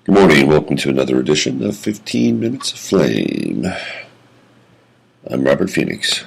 Good morning, welcome to another edition of 15 Minutes of Flame. I'm Robert Phoenix.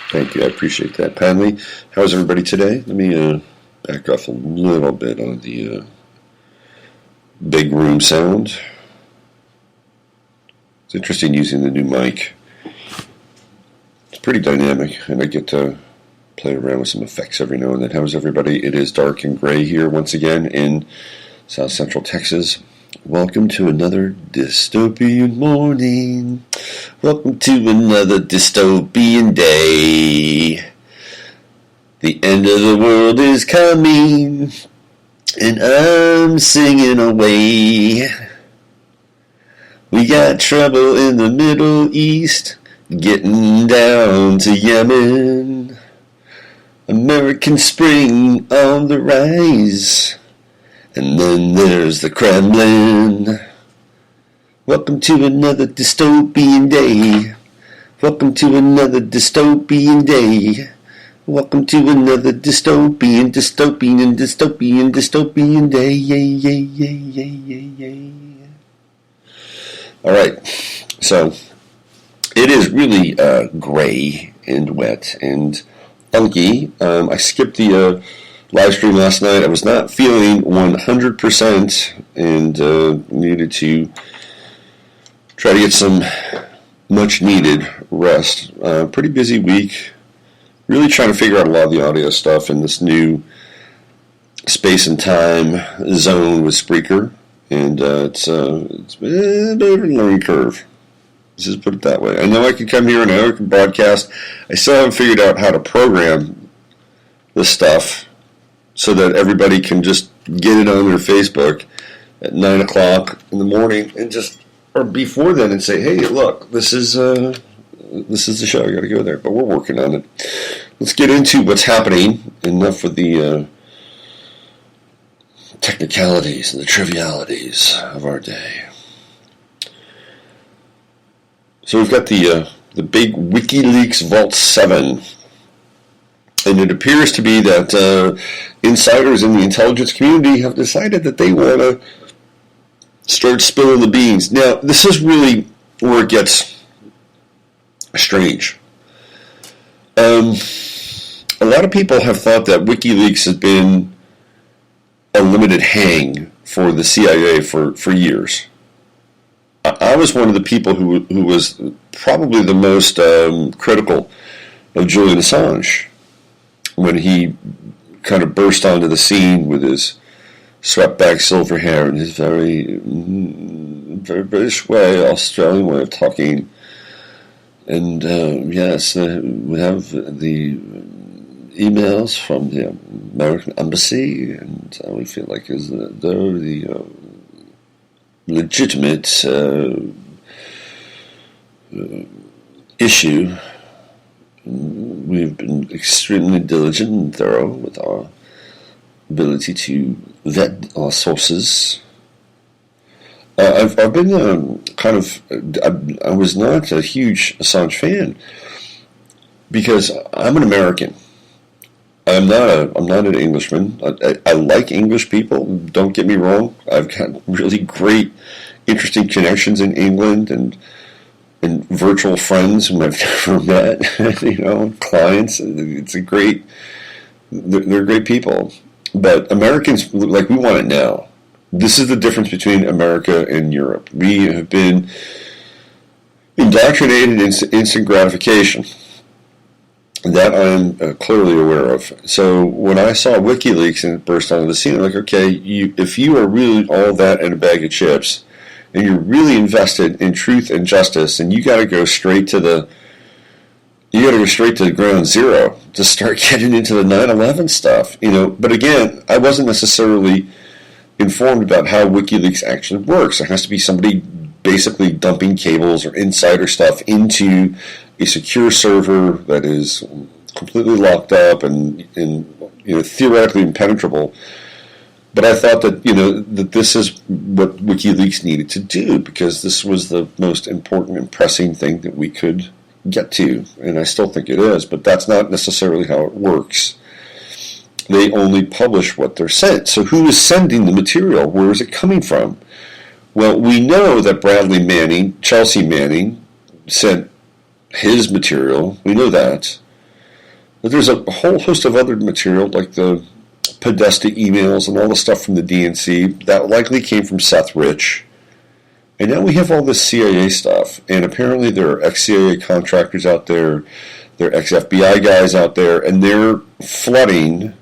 Thank you, I appreciate that. Padley, how's everybody today? Let me back off a little bit on the big room sound. It's interesting using the new mic. Pretty dynamic, and I get to play around with some effects every now and then. How's everybody? It is dark and gray here once again in South Central Texas. Welcome to another dystopian morning. Welcome to another dystopian day. The end of the world is coming, and I'm singing away. We got trouble in the Middle East, getting down to Yemen. American spring on the rise. And then there's the Kremlin. Welcome to another dystopian day. Welcome to another dystopian day. Welcome to another dystopian day. Yay. Alright, so it is really gray and wet and funky. I skipped the live stream last night. I was not feeling 100% and needed to try to get some much needed rest. Pretty busy week. Really trying to figure out a lot of the audio stuff in this new space and time zone with Spreaker. And it's been a bit of a learning curve. Let's just put it that way. I know I can come here and I can broadcast. I still haven't figured out how to program this stuff so that everybody can just get it on their Facebook at 9 o'clock in the morning and just, or before then, and say, hey, look, this is the show. You got to go there. But we're working on it. Let's get into what's happening. Enough with the technicalities and the trivialities of our day. So we've got the big WikiLeaks Vault 7, and it appears to be that insiders in the intelligence community have decided that they want to start spilling the beans. Now, this is really where it gets strange. A lot of people have thought that WikiLeaks has been a limited hang for the CIA for years. I was one of the people who was probably the most critical of Julian Assange when he kind of burst onto the scene with his swept back silver hair and his very British way, Australian way of talking. And yes, we have the emails from the American embassy, and we feel like they're the legitimate issue. We've been extremely diligent and thorough with our ability to vet our sources. I've been I was not a huge Assange fan because I'm an American. I'm not an Englishman. I like English people. Don't get me wrong. I've got really great, interesting connections in England and virtual friends whom I've never met. Clients. They're great people. But Americans, we want it now. This is the difference between America and Europe. We have been indoctrinated in instant gratification. That I'm clearly aware of. So when I saw WikiLeaks and it burst onto the scene, I'm like, okay, if you are really all that in a bag of chips, and you're really invested in truth and justice, and you got to go straight to ground zero to start getting into the 9/11 stuff, But again, I wasn't necessarily informed about how WikiLeaks actually works. There has to be somebody basically dumping cables or insider stuff into a secure server that is completely locked up and theoretically impenetrable. But I thought that, that this is what WikiLeaks needed to do because this was the most important and pressing thing that we could get to, and I still think it is, but that's not necessarily how it works. They only publish what they're sent. So who is sending the material? Where is it coming from? Well, we know that Bradley Manning, Chelsea Manning, sent his material. We know that. But there's a whole host of other material, like the Podesta emails and all the stuff from the DNC, that likely came from Seth Rich. And now we have all this CIA stuff. And apparently there are ex-CIA contractors out there, there are ex-FBI guys out there, and they're flooding,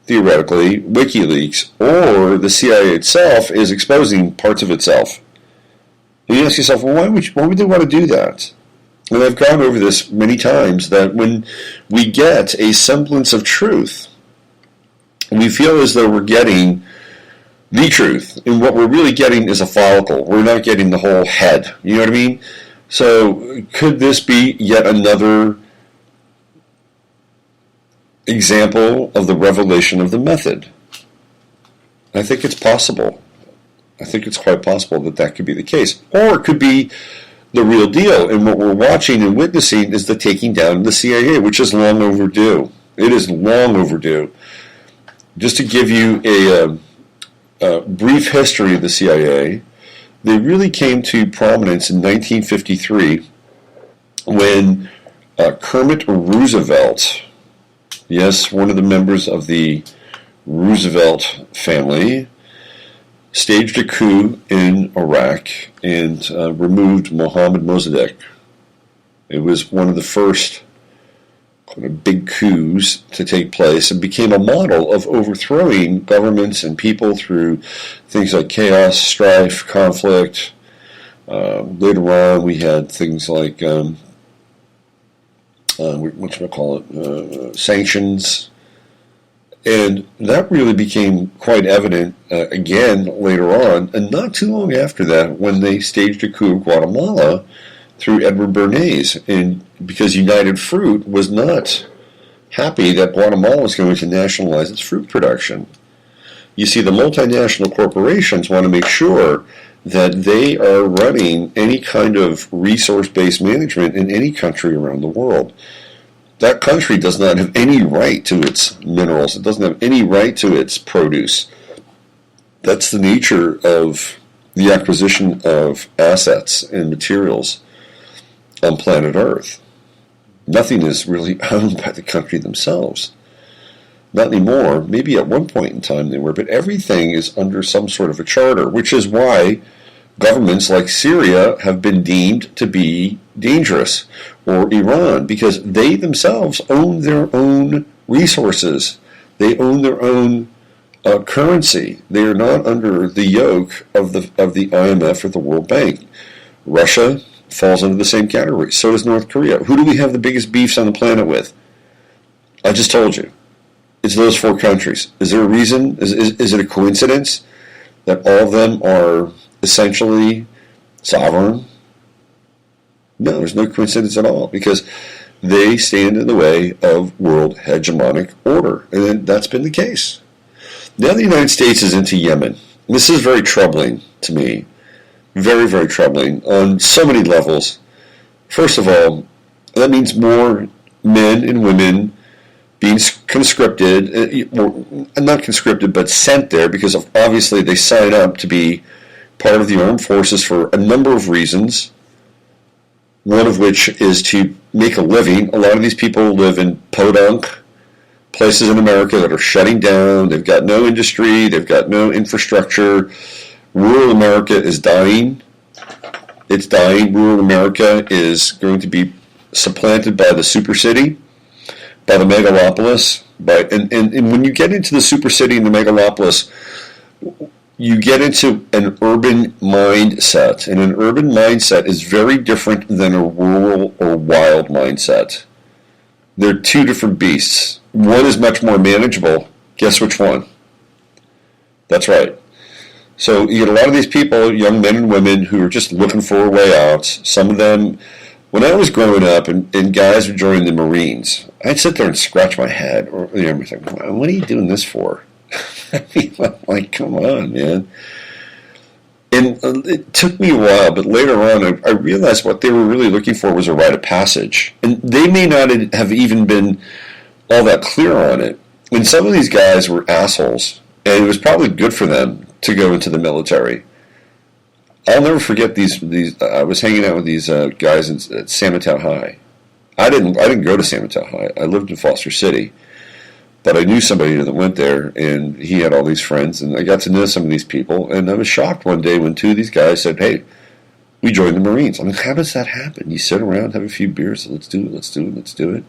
theoretically, WikiLeaks, or the CIA itself is exposing parts of itself. And you ask yourself, well, why would they want to do that? And I've gone over this many times, that when we get a semblance of truth, we feel as though we're getting the truth, and what we're really getting is a follicle. We're not getting the whole head. You know what I mean? So could this be yet another example of the revelation of the method? I think it's possible. I think it's quite possible that that could be the case. Or it could be the real deal, and what we're watching and witnessing is the taking down of the CIA, which is long overdue. It is long overdue. Just to give you a brief history of the CIA, they really came to prominence in 1953 when Kermit Roosevelt, yes, one of the members of the Roosevelt family, staged a coup in Iraq and removed Mohammad Mossadegh. It was one of the first kind of big coups to take place and became a model of overthrowing governments and people through things like chaos, strife, conflict. Later on, we had things like sanctions. And that really became quite evident again later on, and not too long after that, when they staged a coup of Guatemala through Edward Bernays, and because United Fruit was not happy that Guatemala was going to nationalize its fruit production. You see, the multinational corporations want to make sure that they are running any kind of resource-based management in any country around the world. That country does not have any right to its minerals. It doesn't have any right to its produce. That's the nature of the acquisition of assets and materials on planet Earth. Nothing is really owned by the country themselves. Not anymore. Maybe at one point in time they were, but everything is under some sort of a charter, which is why governments like Syria have been deemed to be dangerous, or Iran, because they themselves own their own resources. They own their own currency. They are not under the yoke of the IMF or the World Bank. Russia falls under the same category. So does North Korea. Who do we have the biggest beefs on the planet with? I just told you. It's those four countries. Is there a reason? Is it a coincidence that all of them are essentially sovereign? No, there's no coincidence at all, because they stand in the way of world hegemonic order, and that's been the case. Now the United States is into Yemen. This is very troubling to me. Very, very troubling on so many levels. First of all, that means more men and women being conscripted, not conscripted, but sent there, because obviously they sign up to be part of the armed forces for a number of reasons, one of which is to make a living. A lot of these people live in podunk places in America that are shutting down. They've got no industry. They've got no infrastructure. Rural America is dying. It's dying. Rural America is going to be supplanted by the super city, by the megalopolis. And when you get into the super city and the megalopolis, you get into an urban mindset. And an urban mindset is very different than a rural or wild mindset. They're two different beasts. One is much more manageable. Guess which one? That's right. So you get a lot of these people, young men and women, who are just looking for a way out. Some of them, when I was growing up and guys would join the Marines, I'd sit there and scratch my head. Or everything. What are you doing this for? I mean, like, come on, man. And it took me a while, but later on, I realized what they were really looking for was a rite of passage. And they may not have even been all that clear on it. And some of these guys were assholes, and it was probably good for them to go into the military. I'll never forget these. I was hanging out with these guys at San Mateo High. I didn't go to San Mateo High. I lived in Foster City. But I knew somebody that went there, and he had all these friends, and I got to know some of these people, and I was shocked one day when two of these guys said, "Hey, we joined the Marines." I'm like, how does that happen? You sit around, have a few beers, let's do it.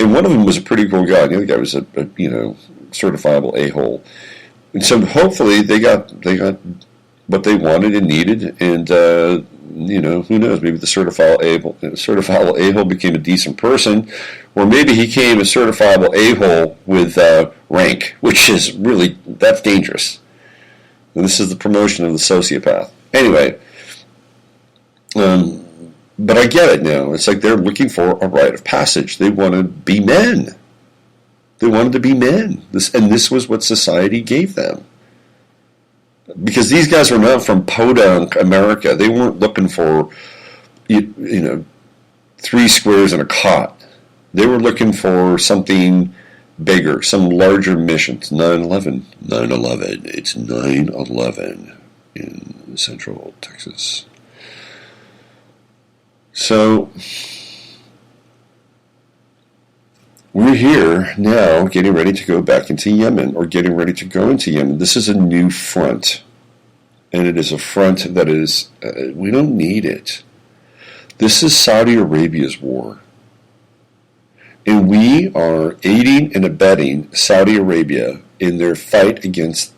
And one of them was a pretty cool guy, and the other guy was a certifiable a-hole. And so hopefully they got what they wanted and needed, and who knows? Maybe the certifiable a-hole became a decent person, or maybe he became a certifiable a-hole with rank, which is really, that's dangerous. And this is the promotion of the sociopath. Anyway, but I get it now. It's like they're looking for a rite of passage. They want to be men. They wanted to be men. This was what society gave them. Because these guys were not from podunk America. They weren't looking for, 3 squares and a cot. They were looking for something bigger, some larger mission. It's 9/11. 9/11. It's 9/11 in Central Texas. So we're here now getting ready to go back into Yemen, or getting ready to go into Yemen. This is a new front. And it is a front that is, we don't need it. This is Saudi Arabia's war. And we are aiding and abetting Saudi Arabia in their fight against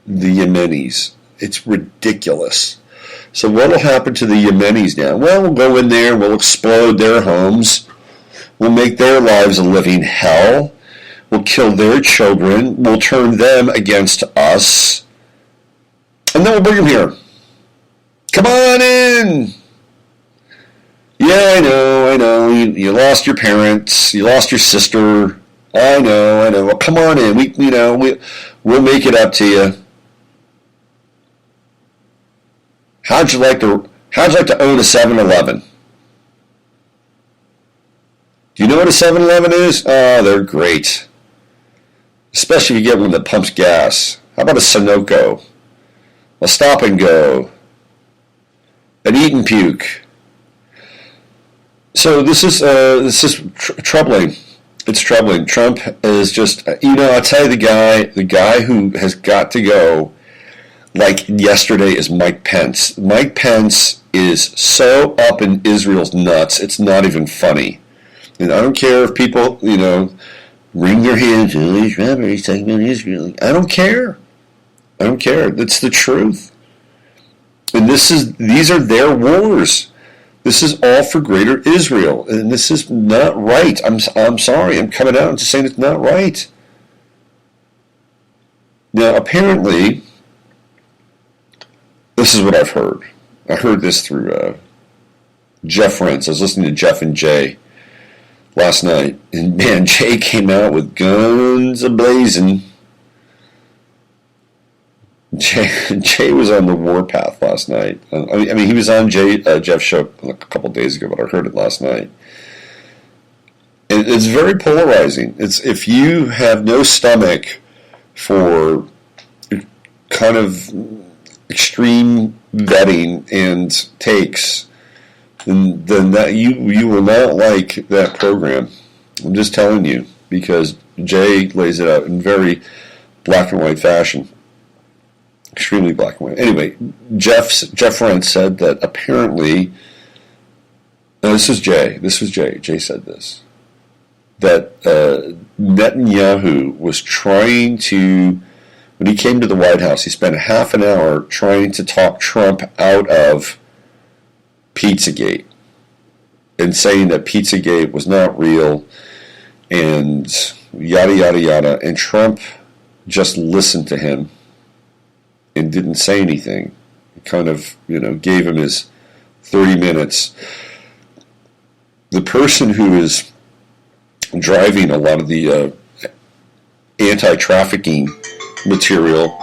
the Yemenis. It's ridiculous. So what will happen to the Yemenis now? Well, we'll go in there, we'll explode their homes, we'll make their lives a living hell, we'll kill their children, we'll turn them against us, and then we'll bring them here. Come on in! Yeah, I know. You lost your parents, you lost your sister. I know. Well, come on in. We'll make it up to you. How'd you like to own a 7-Eleven? Do you know what a 7-Eleven is? Oh, they're great. Especially if you get one that pumps gas. How about a Sunoco? A Stop and Go? An Eat and Puke? So this is troubling. It's troubling. Trump is just, I'll tell you, the guy who has got to go, like yesterday, is Mike Pence. Mike Pence is so up in Israel's nuts, it's not even funny. And I don't care if people, wring their hands, these rabbis talking about Israel. I don't care. It's the truth. And these are their wars. This is all for greater Israel, and this is not right. I'm sorry. I'm coming out and just saying it's not right. Now, apparently, this is what I've heard. I heard this through Jeff Rense. I was listening to Jeff and Jay last night, and man, Jay came out with guns a-blazing. Jay was on the warpath last night. He was on Jeff's show a couple days ago, but I heard it last night. It's very polarizing. It's if you have no stomach for kind of extreme vetting and takes, then that you will not like that program. I'm just telling you, because Jay lays it out in very black and white fashion. Extremely black and white. Anyway, Jeff Rense said that apparently, this was Jay. Jay said this, that Netanyahu was trying to, when he came to the White House, he spent half an hour trying to talk Trump out of Pizzagate and saying that Pizzagate was not real and yada, yada, yada. And Trump just listened to him and didn't say anything. He kind of, gave him his 30 minutes. The person who is driving a lot of the anti-trafficking material